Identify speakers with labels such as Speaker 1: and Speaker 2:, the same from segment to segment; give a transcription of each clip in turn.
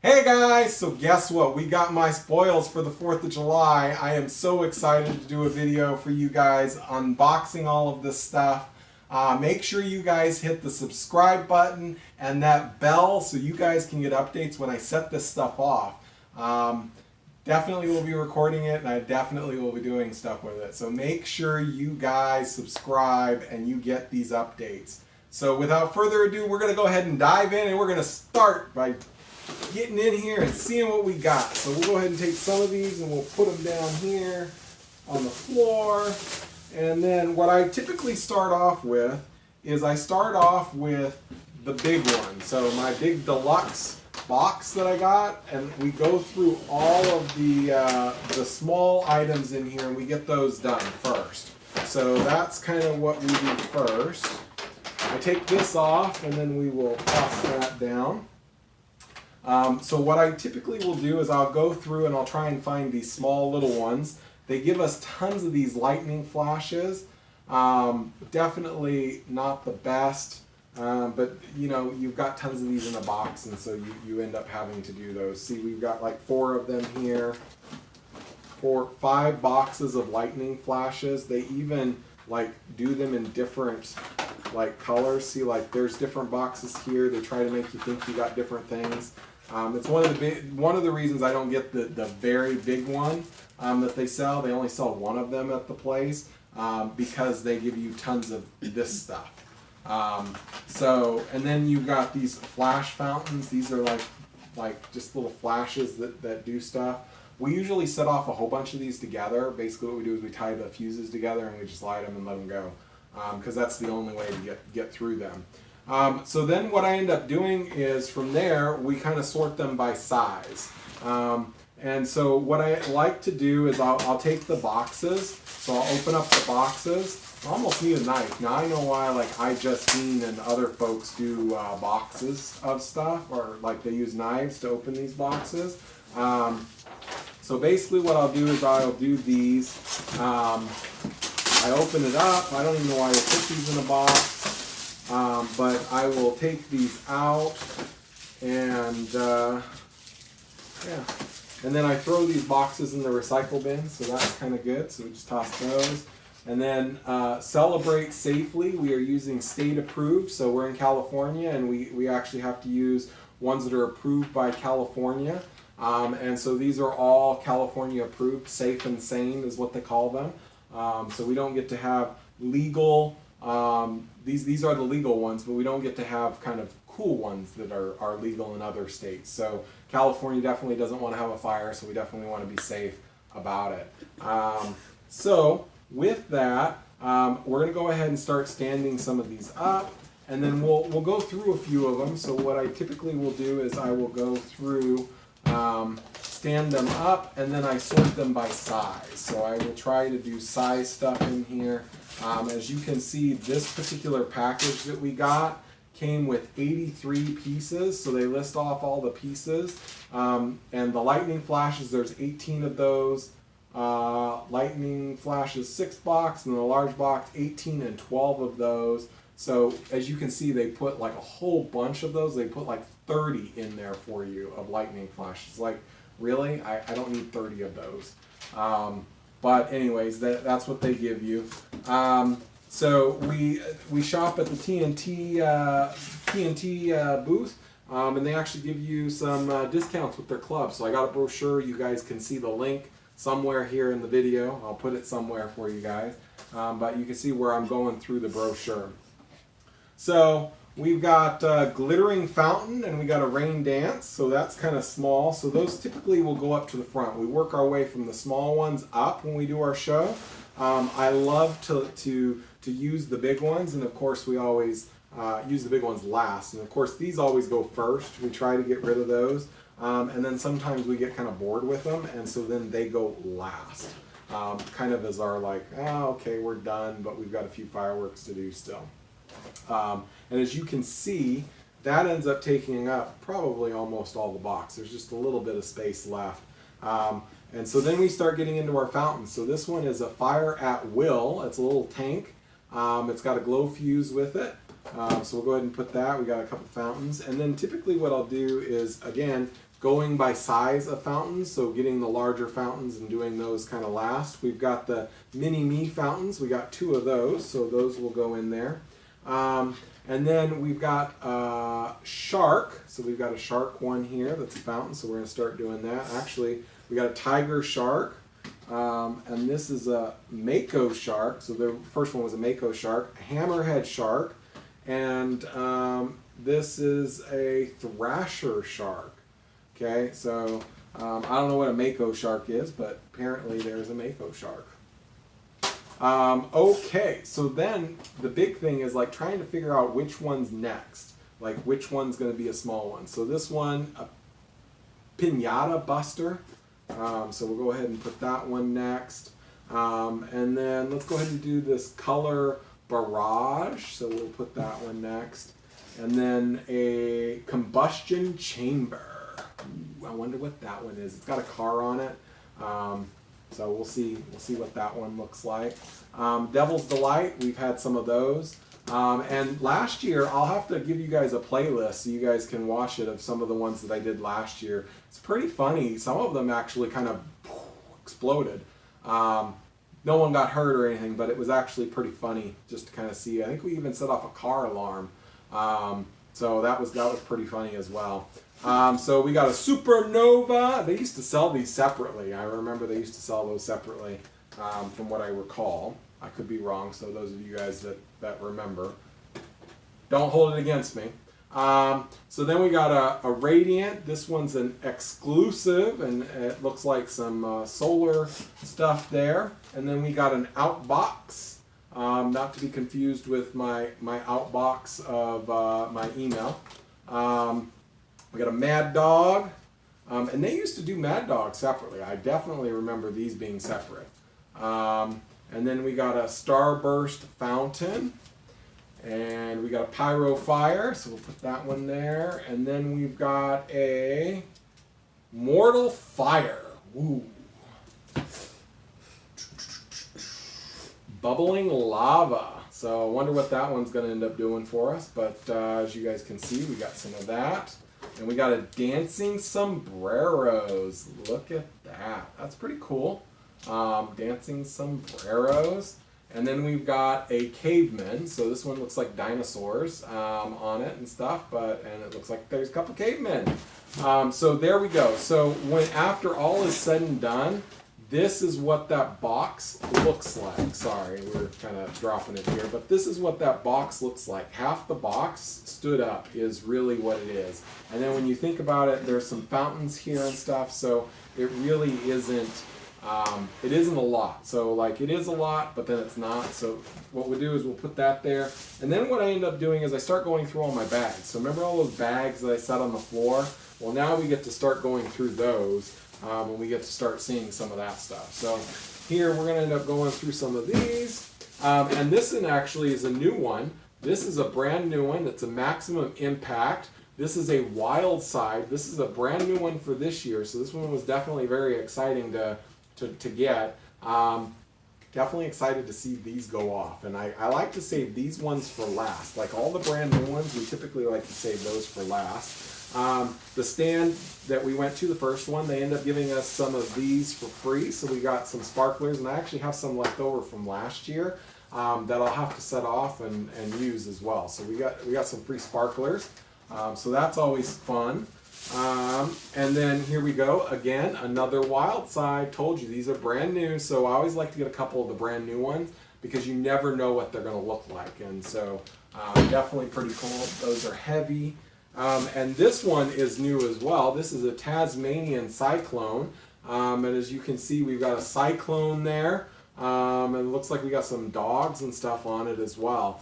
Speaker 1: Hey guys, so guess what? We got my spoils for the 4th of July. I am so excited to do a video for you guys unboxing all of this stuff. Make sure you guys hit the subscribe button and that bell so you guys can get updates when I set this stuff off. Definitely will be recording it and I definitely will be doing stuff with it. So make sure you guys subscribe and you get these updates. So without further ado, we're going to go ahead and dive in and we're going to start by getting in here and seeing what we got. So we'll go ahead and take some of these and we'll put them down here on the floor. And then what I typically start off with is I start off with the big one. So my big deluxe box that I got, and we go through all of the small items in here and we get those done first. So that's kind of what we do first. I take this off and then we will toss that down. So what I typically will do is I'll go through and I'll try and find these small little ones. They give us tons of these lightning flashes. Definitely not the best, but you know, you've got tons of these in a box and so you end up having to do those. See, we've got like 4 of them here. 5 boxes of lightning flashes. They even like do them in different like colors. See, like there's different boxes here. They try to make you think you got different things. It's one of the reasons I don't get the very big one that they sell. They only sell one of them at the place because they give you tons of this stuff. And then you've got these flash fountains. These are like just little flashes that do stuff. We usually set off a whole bunch of these together. Basically what we do is we tie the fuses together and we just light them and let them go because that's the only way to get through them. So then what I end up doing is from there we kind of sort them by size. And so what I like to do is I'll take the boxes. So I'll open up the boxes. I almost need a knife. Now I know why like iJustine and other folks do boxes of stuff, or like they use knives to open these boxes. So basically what I'll do is I'll do these. I open it up. I don't even know why I put these in a box. But I will take these out and yeah. And then I throw these boxes in the recycle bin, so that's kind of good. So we just toss those. And then celebrate safely. We are using state approved, so we're in California and we actually have to use ones that are approved by California. And so these are all California approved. Safe and sane is what they call them. So we don't get to have legal, these are the legal ones, but we don't get to have kind of cool ones that are legal in other states. So California definitely doesn't want to have a fire, so we definitely want to be safe about it. So with that, we're going to go ahead and start standing some of these up, and then we'll go through a few of them. So what I typically will do is I will go through, stand them up, and then I sort them by size. So I will try to do size stuff in here. As you can see, this particular package that we got came with 83 pieces, so they list off all the pieces. And the lightning flashes, there's 18 of those. Lightning flashes 6 box, and the large box 18 and 12 of those. So as you can see, they put like a whole bunch of those. They put like 30 in there for you of lightning flashes. Like, really? I don't need 30 of those. But anyways, that's what they give you. So we shop at the TNT booth, and they actually give you some discounts with their club. So I got a brochure. You guys can see the link somewhere here in the video. I'll put it somewhere for you guys. But you can see where I'm going through the brochure. So we've got glittering fountain and we got a rain dance, so that's kind of small. So those typically will go up to the front. We work our way from the small ones up when we do our show. I love to use the big ones, and of course we always use the big ones last. And of course these always go first. We try to get rid of those. And then sometimes we get kind of bored with them, and so then they go last. Kind of as our like, oh, okay, we're done, but we've got a few fireworks to do still. And as you can see, that ends up taking up probably almost all the box. There's just a little bit of space left. And so then we start getting into our fountains. So this one is a fire at will. It's a little tank. It's got a glow fuse with it. So we'll go ahead and put that. We got a couple fountains. And then typically what I'll do is, again, going by size of fountains, so getting the larger fountains and doing those kind of last. We've got the mini me fountains. We got 2 of those, so those will go in there. And then we've got shark. So we've got a shark one here that's a fountain, so we're going to start doing that. Actually, we got a tiger shark, and this is a mako shark. So the first one was a mako shark, a hammerhead shark, and this is a thrasher shark. Okay, so I don't know what a mako shark is, but apparently there's a mako shark. Okay, so then the big thing is like trying to figure out which one's next, like which one's going to be a small one. So this one, a piñata buster. So we'll go ahead and put that one next. And then let's go ahead and do this color barrage. So we'll put that one next. And then a combustion chamber. Ooh, I wonder what that one is. It's got a car on it. So we'll see what that one looks like. Devil's Delight, we've had some of those. And last year, I'll have to give you guys a playlist so you guys can watch it of some of the ones that I did last year. It's pretty funny. Some of them actually kind of exploded. No one got hurt or anything, but it was actually pretty funny just to kind of see. I think we even set off a car alarm. So that was pretty funny as well. So we got a supernova. They used to sell these separately. I remember they used to sell those separately, from what I recall. I could be wrong, so those of you guys that remember, don't hold it against me. So then we got a radiant. This one's an exclusive, and it looks like some solar stuff there. And then we got an outbox, not to be confused with my outbox of my email. We got a Mad Dog, and they used to do Mad Dog separately. I definitely remember these being separate. And then we got a Starburst Fountain, and we got a Pyro Fire, so we'll put that one there. And then we've got a Mortal Fire. Ooh. Bubbling Lava. So I wonder what that one's going to end up doing for us. But as you guys can see, we got some of that. And we got a Dancing Sombreros. Look at that. That's pretty cool. Dancing Sombreros. And then we've got a Caveman. So this one looks like dinosaurs on it and stuff. And it looks like there's a couple cavemen. So there we go. So after all is said and done, this is what that box looks like. Sorry, we're kind of dropping it here, but this is what that box looks like. Half the box stood up is really what it is. And then when you think about it, there's some fountains here and stuff, so it really isn't, it isn't a lot. So like it is a lot, but then it's not. So what we'll do is we'll put that there. And then what I end up doing is I start going through all my bags. So remember all those bags that I set on the floor? Well, now we get to start going through those. And we get to start seeing some of that stuff. So here we're going to end up going through some of these. And this one actually is a new one. This is a brand new one that's a maximum impact. This is a wild side. This is a brand new one for this year. So this one was definitely very exciting to get. Definitely excited to see these go off. And I like to save these ones for last. Like all the brand new ones, we typically like to save those for last. The stand that we went to, the first one, they end up giving us some of these for free. So we got some sparklers, and I actually have some left over from last year that I'll have to set off and use as well. So we got some free sparklers. So that's always fun. And then here we go again, another wild side. Told you these are brand new, so I always like to get a couple of the brand new ones because you never know what they're going to look like. And so definitely pretty cool. Those are heavy. And this one is new as well. This is a Tasmanian cyclone. And as you can see, we've got a cyclone there. And it looks like we got some dogs and stuff on it as well.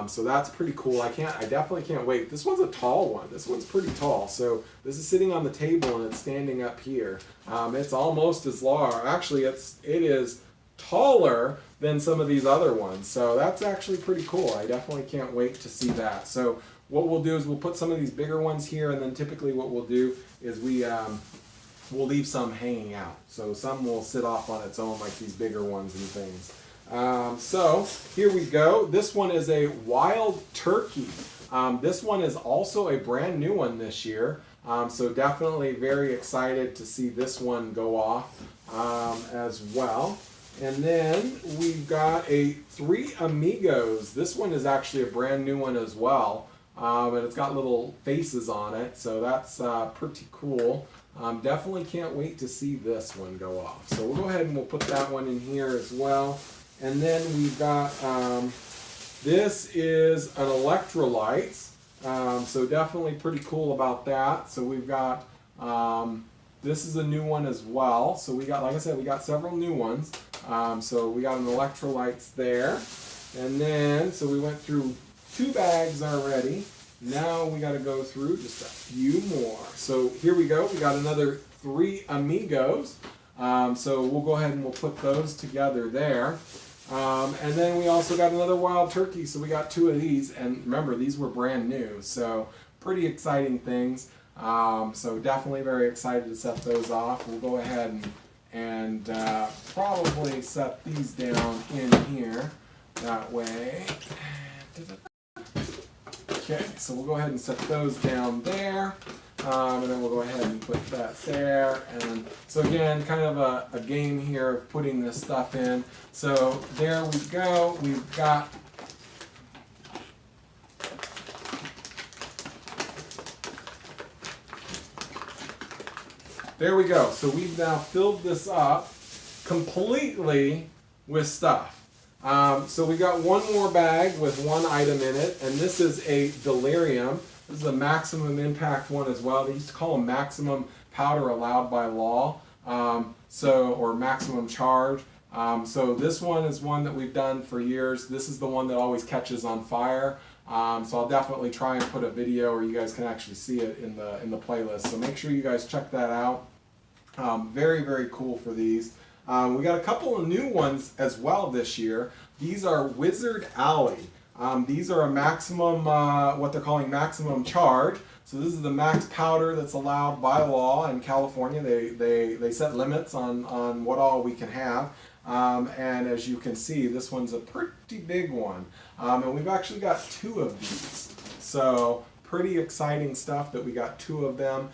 Speaker 1: So that's pretty cool. I definitely can't wait. This one's a tall one. This one's pretty tall. So this is sitting on the table and it's standing up here. It's almost as large. Actually, it is taller than some of these other ones. So that's actually pretty cool. I definitely can't wait to see that. So what we'll do is we'll put some of these bigger ones here, and then typically what we'll do is we'll leave some hanging out. So some will sit off on its own like these bigger ones and things. So here we go. This one is a wild turkey. This one is also a brand new one this year. So definitely very excited to see this one go off as well. And then we've got a Three Amigos. This one is actually a brand new one as well. And it's got little faces on it, so that's pretty cool. Definitely can't wait to see this one go off. So we'll go ahead and we'll put that one in here as well. And then we've got, this is an electrolytes. So definitely pretty cool about that. So we've got, this is a new one as well. So we got, like I said, we got several new ones. So we got an electrolytes there. And then, so we went through 2 bags already. Now we got to go through just a few more. So here we go. We got another Three Amigos. So we'll go ahead and we'll put those together there. And then we also got another Wild Turkey. So we got 2 of these. And remember, these were brand new. So pretty exciting things. So definitely very excited to set those off. We'll go ahead and probably set these down in here. That way. Okay, so we'll go ahead and set those down there, and then we'll go ahead and put that there. And so again, kind of a game here of putting this stuff in. So there we go. We've got there we go. So we've now filled this up completely with stuff. So we got one more bag with 1 item in it, and this is a Delirium. This is a maximum impact one as well. They used to call them maximum powder allowed by law, or maximum charge. So this one is one that we've done for years. This is the one that always catches on fire. So I'll definitely try and put a video where you guys can actually see it in the playlist. So make sure you guys check that out. Very, very cool for these. We got a couple of new ones as well this year. These are Wizard Alley. These are a maximum, what they're calling maximum charge. So this is the max powder that's allowed by law in California. They set limits on what all we can have. And as you can see, this one's a pretty big one. And we've actually got 2 of these. So pretty exciting stuff that we got 2 of them.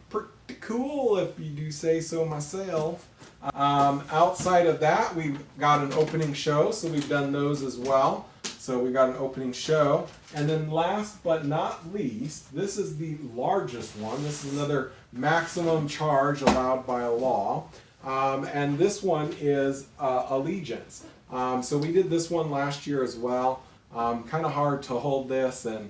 Speaker 1: Pretty cool if you do say so myself. Outside of that, we've got an opening show, so we've done those as well. So we've got an opening show. And then last but not least, this is the largest one. This is another maximum charge allowed by law. And this one is Allegiance. So we did this one last year as well. Kind of hard to hold this and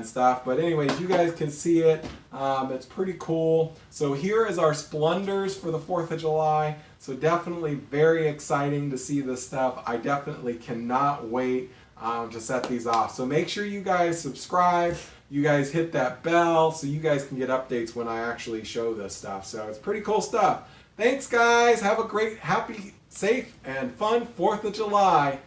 Speaker 1: stuff, but anyways, you guys can see it. It's pretty cool. So here is our Splendors for the 4th of July. So definitely very exciting to see this stuff. I definitely cannot wait to set these off. So make sure you guys subscribe, you guys hit that bell so you guys can get updates when I actually show this stuff. So it's pretty cool stuff. Thanks guys, have a great, happy, safe, and fun 4th of July.